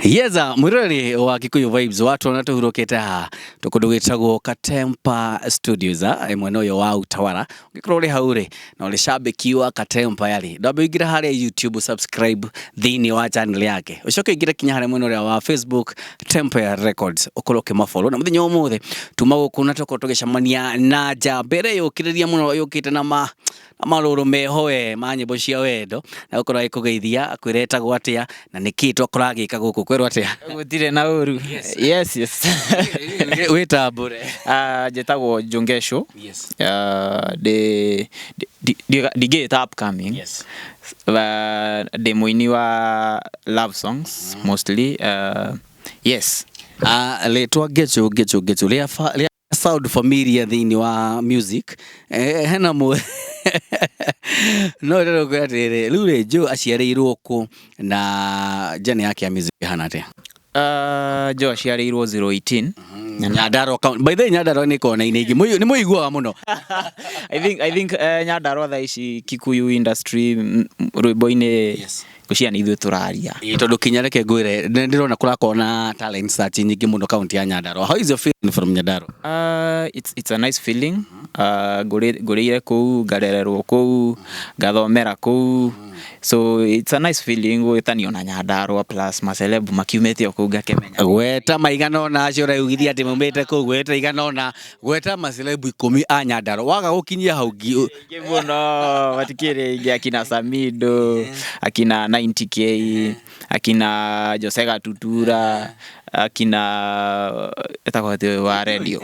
Yeza mwirori wa Kikuyu Vibes watu wanatuhurukite ha tukundu gwitagwo Katempa Studios mwena uyu wa Utawara ngikorwo ri hauri na uri shabiki wa Katempa yari ndambe ingira haria YouTube subscribe thini wa channel yake ucoke ingira kinya haria mwena wa Facebook Tempa Records ukorwo kimafollow na muthenya umuthi tuma guku na toko tugicamania na njambere yukiriria muno yukite na maruru mehoe ma nyimbo cia wendo na gukorwo ikugeithia akwireta gwatia na niki twakora agika guku kwerwo atia gutire na uru. Yes wita bure jetagwo Jongesho. Yes. The gate upcoming. Yes. The muini wa love songs mostly. Yes. Letwa gecho lia sound familiar thini wa music hena mu no rero kwatire lure jo aciareirwo ku na jani yake ya music hana atia Jo aciareirwo 018 Nyandarua by the way Nyandarua ni kona inegi ni muigwa muno I think Nyandarua tha ici Kikuyu industry rwimbo-ini. Yes. Kuciana ithuĩ turaria tondu kinyareke ngwire ndirona kurakona talent search nyingi muno county ya Nyandarua. How is your feeling from Nyandarua? It's a nice feeling. Ngurire kuu ngarererwo kuu ngathomera kuu, so it's a nice feeling gwitanio na Nyandarua plus macelebu makiumete kuu ngakemenya gweta maigana na acio raugithia ati mumete kuu gweta igana na gweta macelebu 10 a Nyandarua waga gukinyia hau muno batikire ingi akina Samido akina 90K akina Josega Tutura akina etakwate wa radio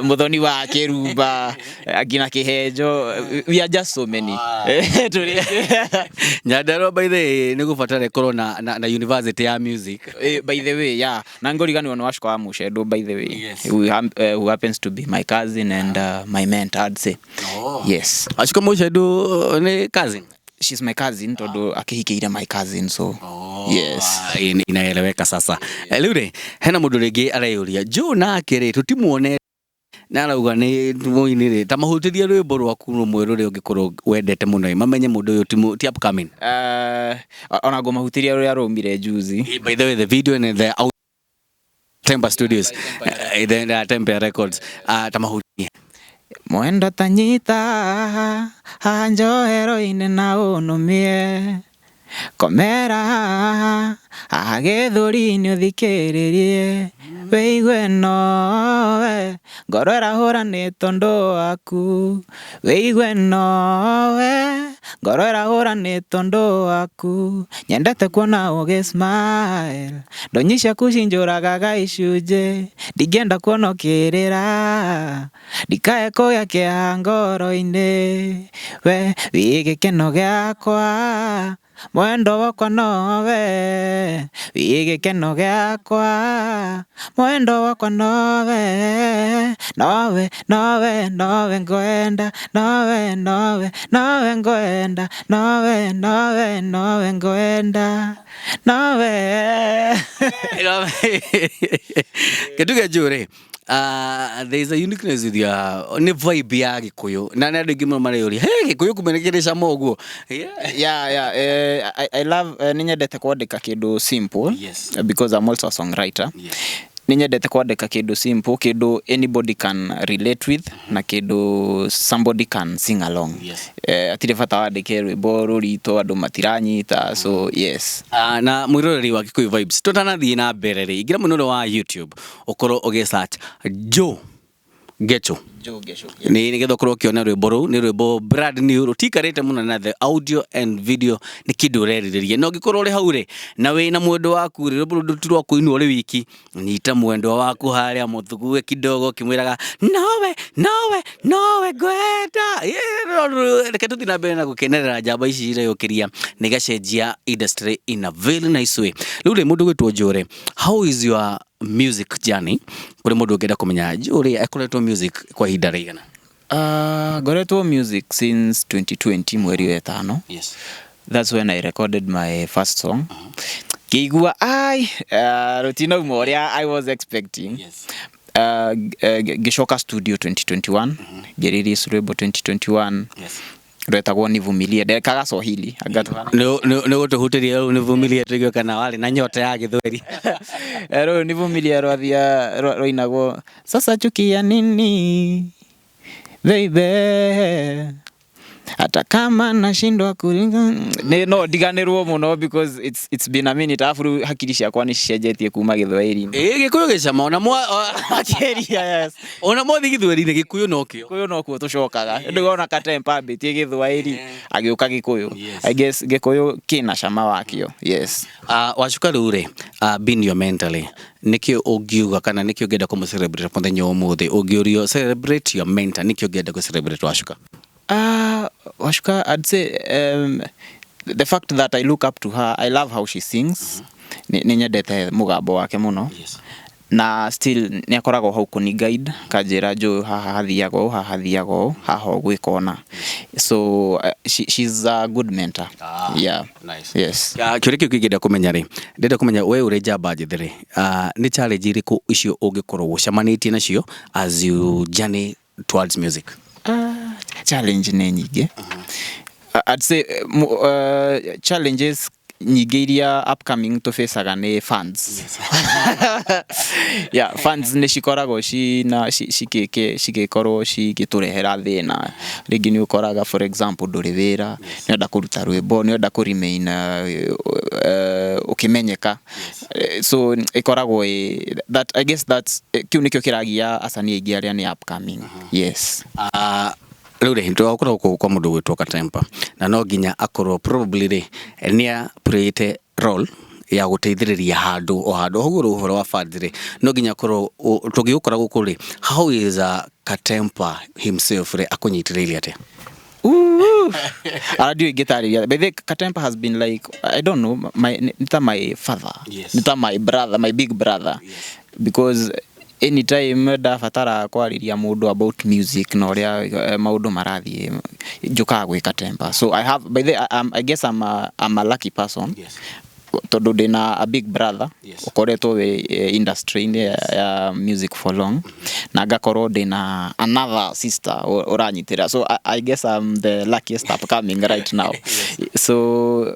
muthoni wa Kirumba akina Kihenjo. We are just so many. Nyandarua by the way ni gubatare korwo na university ya music by the way. Yeah, na ngorigani wana washko wa Mushedo by the way. Yes. Who happens to be my cousin and my mentor, I'd say. Oh. Yes. Ashiko Mushedo ni cousin. She's my cousin todo akihikiira my cousin, so yes. Inaeleweka sasa. Lure hena mundu ringi arayuria jo nake tutimuone na arauga ni muinire tamahutiria rwimbo rwaku rumwe ruria ungikorwo wendete muno mamenye mundu uyu ti upcoming. Ona go mahutiria ruria rumire juzi. By the way the video and the Tempa Studios then Tempa Records tamahutiria mwenda tanyita hanjo heroine na unumie komera agethuri-ini uthikiririe weigwe nowe ngoro irahuranitwo ndu waku weigwe nowe ngoro irahuranitwo ndu waku nyendete kuona ugismile ndonyi ciaku cinjuragaga icunji ndingĩenda kuona ũkĩrĩra ndikae kũgĩa kĩeha ngoro-inĩ we wĩ gĩkeno gĩakwa mwendo wakwa nowe wĩ gĩkeno gĩakwa mwendo wakwa nowe nowe nowe nowe ngwenda nowe nowe nowe ngwenda nowe nowe nowe ngwenda nowe Ketuge jure there is a uniqueness with your ni vibe ya Gikuyu na ndio ngimo mareyuri hey Gikuyu kumenekeresha moguo. Yeah. I love ninyendete kwandika kindu simple. Yes. Because I'm also a songwriter. Yes. Ninyendete kwandika kindu simple, kindu anybody can relate with na kindu somebody can sing along. Yes. Atire bata wandike rwimbo rurito andu matiranyita, so yes. Na mwiroreri wa Kikuyu Vibes tutanathie na mbere ri ingira muno wa YouTube ukorwo ugisearch Gecho. Ni nigetha korwo kiona rwimbo ru ni rwimbo brand new rutikarite muno na the audio and video ni kindu reriririe no gikorwo ri haure na we na mwendo waku rwimbo rutirwo kuinwo ri wiki nyita mwendo waku haria muthugue kidogo kimwiraga nowe gweta reke tuthina mbere na gukenerera njamba ici ireyukiria ni gacenjia industry in a very nice way. Rure mundu gwitwo Njure, how is your music journey? Kuri mundu ungenda kumenya Njure akoretwo music kwa ihinda rigana? Ngoretwo music since 2020 mweri wa 5. Yes. That's when I recorded my first song. Kigua rutina umoria I was expecting. Yes. Gishoka Studio 2021. Geriri Surebo 2021. Yes. rwetagwo Nivumilie ndekaga Swahili agatwana nä gå tå hutĩria rä u nä vumilie tå kana warä na nyota ya gĩthweri rå Nivumilie rwathia rwainagwo sasa chukia nini baby hata kama nashindwa kuringa no ndiganirwo muno because it's been a minute after hakiri ciakwa ni cicenjetie kuma gĩthwaĩri gĩkũyũ gĩcama ona makeria yes ona mothi gĩthweri-inĩ gĩkũyũ no kuo tũcokaga ndĩgona Katempa mbĩtie gĩthwaĩri agĩũka gĩkũyũ I guess gĩkũyũ kĩna cama wakĩo yes wacuka rĩu rĩ being your mentally nĩkĩo ũngiuga kana nĩkĩo ũngĩenda kũmũ-celebrate mũthenya ũmũthĩ ũngĩũrio celebrate your mentor nĩkĩo ũngĩenda kũ-celebrate wacuka Washka, I'd say the fact that I look up to her, I love how she sings. Ninyendete mugambo wake muno. Na still niakoragwo hau kuni guide kanjira jo haha hathiago haha gwikona. So she's a good mentor. Yeah. Nice. Yes. Kĩũria kĩu kĩngĩenda kũmenya rĩ, ndĩrenda kũmenya we ũrĩ njamba njĩthĩ rĩ, nĩ challenge irĩkũ icio ũngĩkorwo ũcemanĩtie nacio as you journey towards music? Challenge nĩ nyingĩ. I'd say challenges nyingĩ iria upcoming tũfacaga nĩ fans. Yeah, fans nĩ cikoragwo cigĩkorwo cigĩtũrehera thĩna. Rĩngĩ nĩ ũkoraga for example ndũrĩ wĩra, nĩ ũrenda kũruta rwĩmbo, nĩ ũrenda kũ-remain ũkĩmenyeka. So ikoragwo that I guess that's kĩu nĩkĩo kĩragia acani aingĩ arĩa nĩ upcoming. Yes. Rĩu rĩ ndĩrakorwo kwa mũndũ gwĩtwo Katempa na no nginya akorwo probably rĩ nĩa playete role ya gũteithĩrĩria handũ ũguo ũhoro wa fans rĩ no nginya akorwo tũngĩgũkora gũkũ rĩ how is Katempa himself rĩ akũnyitĩrĩire atĩa? Ndiyo ingĩtarĩria. By the way, Katempa has been like, I don't know, my father, my brother, my big brother. Because anytime ndabatara kwarĩria mũndũ about music na ũrĩa maũndũ marathiĩ njokaga gwĩ Katempa. So I have, by the way, I guess I'm a lucky person. Tondũ ndĩna a big brother ũkoretwo wĩ industry ya music for long na ngakorwo ndĩna another sister ũranyitĩra. So I guess I'm the luckiest upcoming right now. So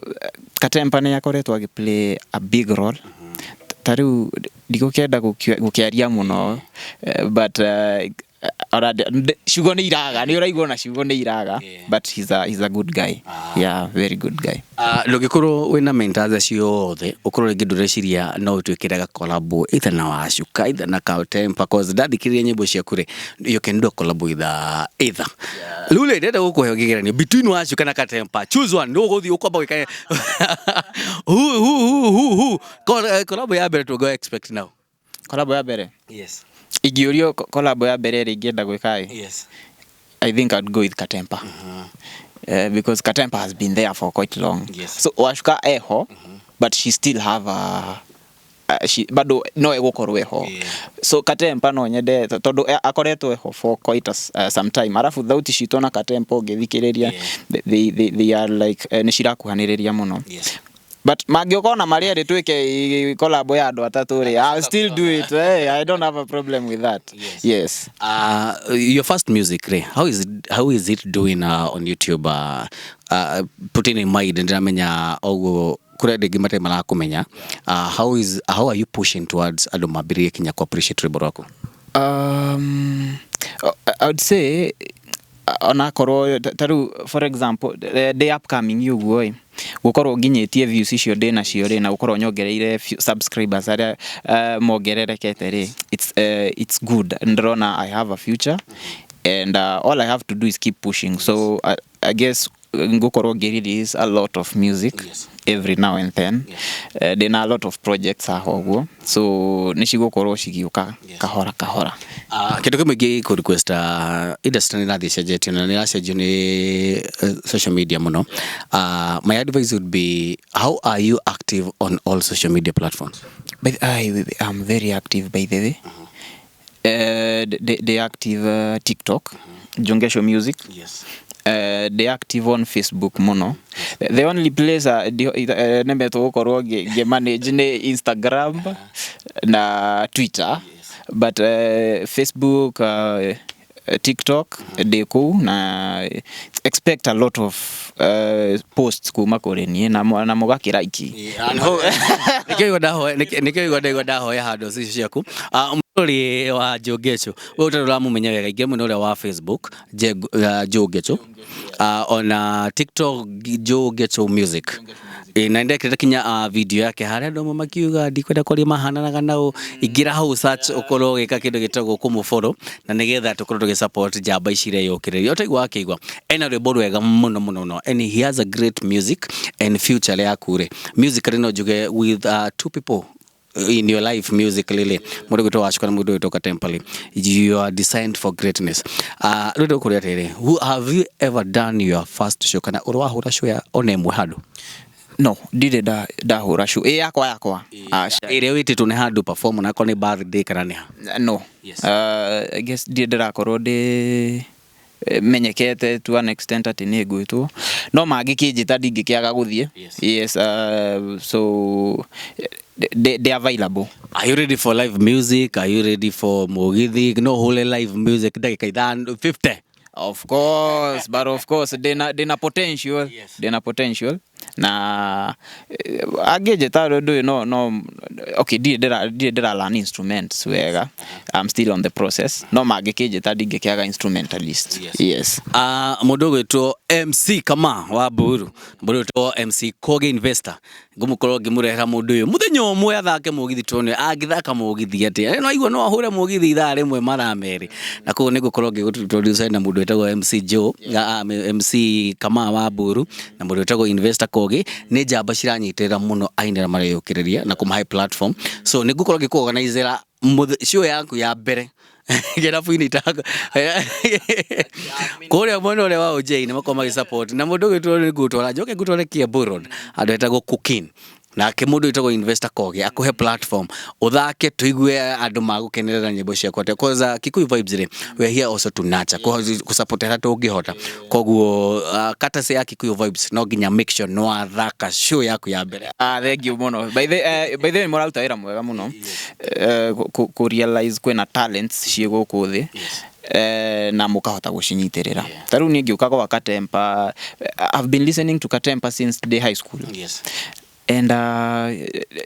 Katempa nĩ akoretwo agĩplay a big role. Tarĩu ndigũkĩenda gũkĩaria mũno but ciugo nĩ iraga, nĩ ũraigua na ciugo nĩ iraga, but he's a good guy. Yeah, very good guy. Ndũngĩkorwo wĩna mentors acio othe ũkorwo rĩngĩ ndũreciria no ũtwĩkĩre collab either na Wacuka either na Katempa cause ndathikĩrĩria nyĩmbo ciaku rĩ you can do a collab with either. Rĩu rĩ ndĩrenda gũkũhe kĩgeranio between Wacuka na Katempa, choose one. Nĩ ũgũthiĩ ũkwamba gwĩka who collab ya mbere tũngĩ expect now? Collab ya mbere? Yes. Ingĩũrio collab ya mbere rĩ ingĩenda gwĩka ĩ? Yes. I think I'd go with Katempa. Because Katempa has been there for quite long. Yes. So Wacuka eho, but she still have bado no egũkorwo eho. So Katempa no nyende tondũ akoretwo eho for quite some time. Arafu thauti citũ na Katempa ũngĩthikĩrĩria they are like nĩ cirakuhanĩrĩria mũno. Yes. But mangĩokona marĩerĩ twĩke collab ya andũ atatũ rĩ I'll still do it. Hey, I don't have a problem with that. Yes. Your first music rĩ how is it doing on YouTube? Putting in mind ndĩramenya ũguo kũrĩa ndĩngĩ matarĩ marakũmenya. How are you pushing towards andũ mambĩrĩrie kinya ku appreciate rwĩmbo rwaku? I would say onakorwo taru for example the upcoming yuguo gukorwo nginyĩtie views icio ndĩ nacio rĩ na gukorwo nyongereire subscribers arĩa mongererekete rĩ it's good. Ndĩrona I have a future and all I have to do is keep pushing. So I guess ngukorwo ngĩrelease a lot of music every now and then. Ndĩna a lot of projects ahoguo, so nĩ cigũkorwo cigiũka kahora kahora. Kĩndũ kĩmwe ingĩ request industry nĩ rathiĩ cenjetio na nĩ iracenjio nĩ social media mũno. My advice would be how are you active on all social media platforms? I'm very active by the way. They active TikTok, Jongesho Music. Yes. They active on Facebook muno. The only place nemeto gukorwo manage ni Instagram na Twitter. But Facebook TikTok ndĩ kũu na expect a lot of posts kuma kũrĩ niĩ na mũgakĩraiki. Nikio igwa ndahoya handũ ciaku mũrori wa Joe we utaramumenya wega ingĩ mũno ũrĩa wa Facebook Joe ona TikTok Joe Music na ndekĩrĩte kinya video yake harĩa andũ makiuga ndikwenda kũrĩa mahananaga nao ingira hau search ũkorwo gĩka kĩndũ gĩtagwo kũmũfollow na nĩgetha tũkorwo tũgĩsupport njamba icire yũkĩrĩria ũtaigua akĩigua ena rwĩmbo rwega mũno and he has a great music and future yaku music rĩno njuge with two people in your life musically mundu gitwa wachukwa na mundu witoka Temple you are designed for greatness rudo kuri atire who have you ever done your first show kana urwa hura show ya onemwe hadu no ndire da hura show yakwa ire wititwo ne hadu perform na kone birthday kana ne no I guess ndire rakorwo ndi menyekete to an extent ati ni gwitwo no mangikijita ndingĩkĩaga guthie yes so they available. Are you ready for live music? Are you ready for Mugithi? No whole live music dakika 50. Of course, but of course dena potential. Yes. Dena potential. Na ageje taro do no okay dira learn instruments wega. I'm still on the process. No magekeje tadigekyaga instrumentalist. Yes. Mudogo wetu MC kama wa Buru. Mudogo wetu MC Koge Investor. Ngumukorwo ngimurehera mundu uyu muthenya umwe athake Mugithi tone agithaka Mugithi ati no aigua no ahure Mugithi ithaa rimwe mara meri na ko nigukorwo ngigutroduce na mundu wetagwo MC Joe MC kama wa Buru na mundu wetagwo Investor Koge ni njamba ciranyitirira muno ainira mareyukiriria na kuma high platform so nigukorwo ngikuorganizera show yangu ya mbere gera fuini taka kore mwana ole wa OJ ni makoma support na mundu wetwo ni gutwara njoke gutwara Kiambu Road andu etagwo Cooking na ke mundu wetagwo Investor Koge akuhe platform uthake tuigue andu magukenerera nyimbo ciakwa because Kikuyu Vibes we here also to nurture ku support hata tungihota koguo kata se ya Kikuyu Vibes no ginya make sure no athaka show yaku ya mbere thank you muno by the way morauta wira mwega muno ku realize kwena talents ciego kuthi na mukahota gushinyitirira taru ni ngiukaga wa Katempa. I've been listening to Katempa since the high school. Yes. And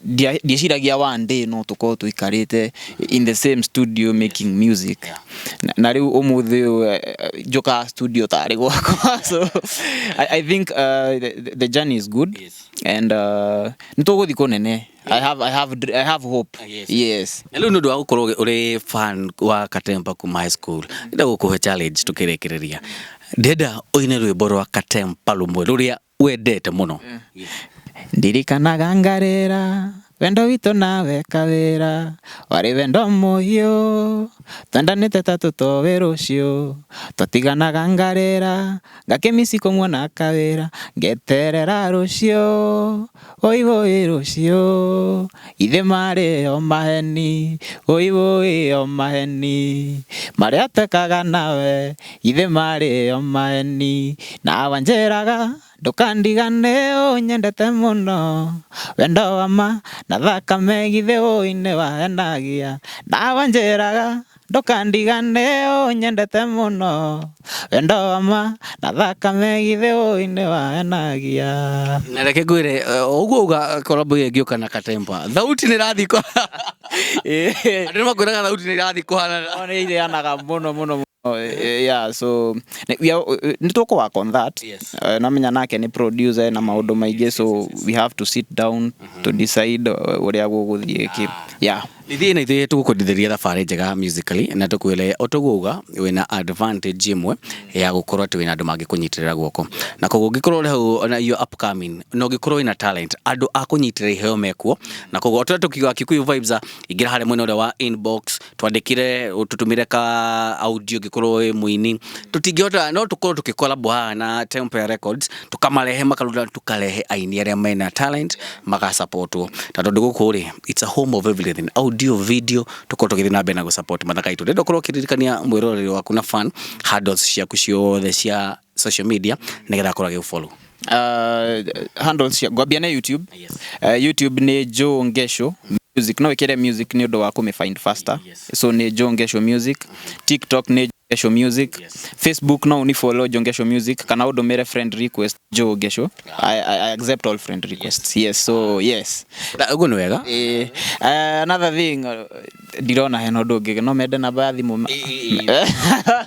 diashiragia one day no tuko tuikarite in the same studio making music. Na riu umuthi joka studio tari gwakwa so I think the journey is good. Yes. And nituguthi kunene. I have hope. Yes. Leo ndo wagukorwo uri fan wa Katempa kuma high school. Nda gukuhe challenge tukirekereria. Ndenda oine rwimbo rwa Katempa rumwe ruria wendete muno. Ndirikanaga ngarĩra wendo witũ nawe kawĩra warĩ wendo mũhiũ twendanĩte ta tũtoĩ rũciũ tũtiganaga ngarĩra ngakĩmisi kũmuona kawĩra ngeterera rũciũ woi rũciũ ithe marĩ o maheni woi o maheni marĩa tekaga nawe ithe marĩ o maheni na wanjĩraga ndukandigane nyendete muno wendo wama na thakame githe oine wahenagia na wanjĩraga ndukandigane nyendete muno wendo wama na thakame githe oine wahenagia na reke ngwire uguo uga kolabo yegioka na Katempa thauti ni rathi kwa andu makwiraga thauti ni rathi kwa one ile anaga muno yeah so nituko work on that. Yes. Na menya nake ni producer na maundu maige so we have to sit down to decide uria guguthie ki yeah Nithi na ithuĩ tũgũkũndithĩria thabarĩ njega musically na tũkwĩre ũtũguga wĩna advantage imwe ya gũkorwo atĩ wĩna andũ mangĩkũnyitĩrĩra guoko na koguo ũngĩkorwo ũrĩ hau na you upcoming na ũngĩkorwo wĩna talent andũ a kũnyitĩrĩra iheo mekuo na koguo tũrĩa tũkiuga Kikuyu Vibes ingĩra harĩ mwena ũrĩa wa inbox twandĩkire ũtũtũmĩre ka audio ũngĩkorwo wĩ mũini tũtingĩhota no tũkorwo tũkĩcollabo haha na Temple Records tũkamarehe makaruta tukarehe aini arĩa mena talent magasupportwo tondũ gũkũ rĩ it's a home of everything audio video tuko tugithina na mbere na gusupport mathaka itu ndendo korwo kiririkania mwiroreri waku na fan handles ciaku ciothe cia social media nigetha korwo gifollow handles cia gwambia na YouTube. Yes. YouTube ni Joe Ngesho music no wekere music ni ndo wako me find faster. Yes. So ni Joe Ngesho music. TikTok ni Gesho Music. Facebook no unifollow Jongesho Music. Kana udomere friend request Joe Gesho. I accept all friend requests. Yes, so yes. Ugo ni wega. Another thing, dirona heno ndungi no mende namba ya thimu.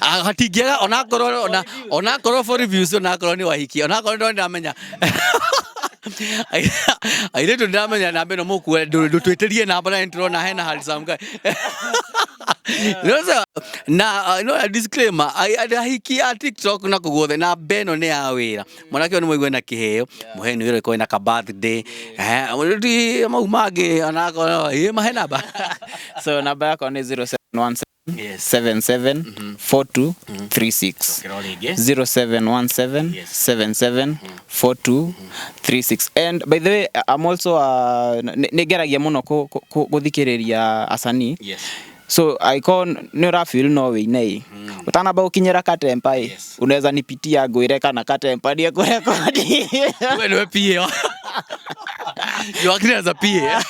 Hatingiaga onakorwo for reviews onakorwo ni wahiki onakorwo ndo ndamenya airetu ndamenya namba ino mukuwe ndutwitirie namba na nturona hena handsome guy. Na no disclaimer ahiki ya TikTok na kugothe na beno ni ya wira mwanake ni mwigwe na kiheo muheni wira ko na ka birthday maumangi onako mahe namba. So namba yako ni 0717 77 4236 0717 77 4236. And by the way, I'm also nigeragia muno guthikiriria asani. So icon ni rafil no we nei utanaba ukinyera katempa unaweza nipitia ngwire kana katempa nie kurekodi wewe ni PA you are as a PA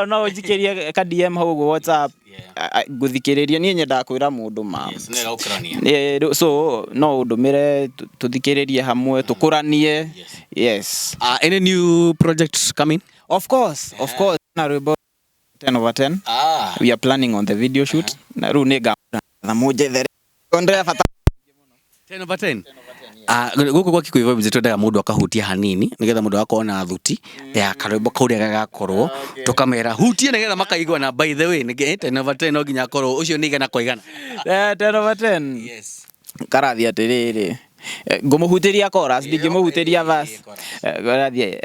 no ujikeria ka DM hau WhatsApp guthikiriria nie nyenda kwira mundu ma so no udumire tuthikiririe hamwe tukuranie. Yes. Any new projects coming? Of course na rwimbo 10/10. We are planning on the video shoot. Na ru nega na moja there. Ondrea fata 10/10. Guku kwa Kikuyu Vibes twendaga mundu akahutia hanini nigetha mundu akona thuti ya karwimbo kauria gagakorwo tukamera hutie nigetha makaigwa na by the way nige 10/10 no ginya korwo ucio ni igana kwa igana 10/10. Yes. Karathi atiriri ngumuhutiria chorus ndingimuhutiria verse karathi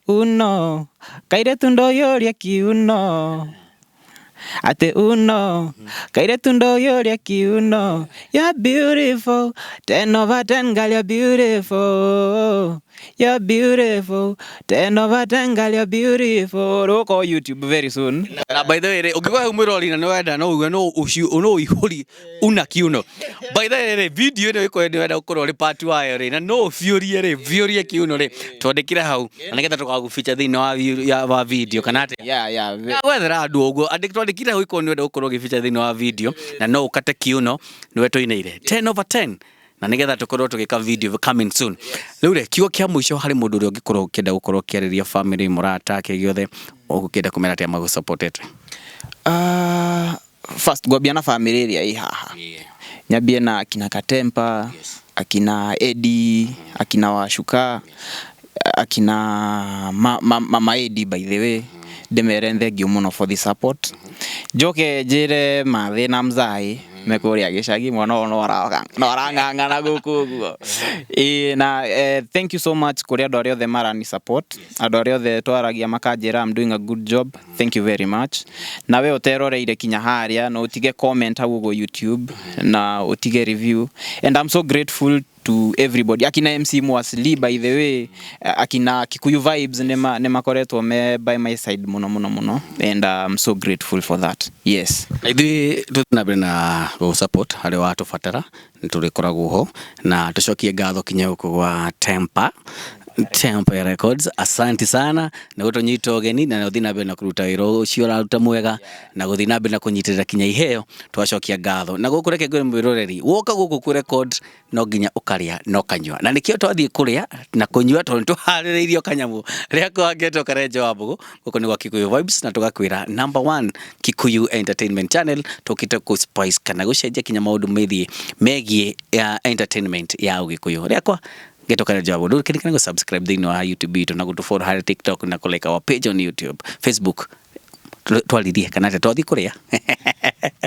uno kaire tundo yoria kiuno ate uno kaire tundo yoria kiuno you're beautiful 10/10 girl you're beautiful you're beautiful 10/10 girl you're beautiful. Roko YouTube very soon. Na by the way ukigwa humurori na wenda no uwe no ucio no ihuri una kiuno by the way video ino iko ni wenda ukorwo ri part wayo ri na no fiorie kiuno ri twandikire hau na nigetha tukaguficha thini wa video kana ate wethera andu uguo twandikire hau iko ni wenda ukorwo gificha thini wa video na no ukate kiuno ni wetoineire 10/10 na nigetha tukorwo tugika video coming soon. Riu kiugo kia mwisho hari mundu uri ungikorwo ukenda gukorwo kiariria family murata kigiothe ukenda kumera atia magu supportete? First gwabia na family area i haha nyambie na akina Katempa, akina Eddie, akina Washuka, akina mama Eddie by the way demere thank muno for the support. Joke jire mathe na mzai mekuria gicagi mwana ono waranganga na guku guo na thank you so much kuria andu aria othe marani support andu aria othe twaragia makanjira I'm doing a good job. Thank you very much. Na we uteroreire kinya haria no utige comment hau go YouTube na utige review and I'm so grateful to everybody. Akina MC Mwasli by the way akina Kikuyu Vibes nema koretwo me by my side muno and I'm so grateful for that. Yes. Ithi tunabe na go support hari watu fatara niturikoragwo ho na tucokie ngatho kinya huko gwa Tempa Records. Asante sana na gutunyita ogeni na uthi nabe na kuruta wiro ucio raruta mwega na guthi nabe na kunyitirira kinya iheo twacokia ngatho na gukureke ngwe mwiroreri woka guku ku record no ginya ukaria no kanywa na nikio twathie kuria na kunywa tondu tuhaririirio kanyamu ria kwangeto karejo wabugu guko ni gwa Kikuyu Vibes na tugakwira number 1 Kikuyu Entertainment Channel tukite ku spice kana gucenjia kinya maundu megie ya entertainment ya Ugikuyu riakwa getoka jabu ndu kini go subscribe thini wa YouTube itu na go follow hari TikTok na like our page on YouTube Facebook twalirie kana twathi kuria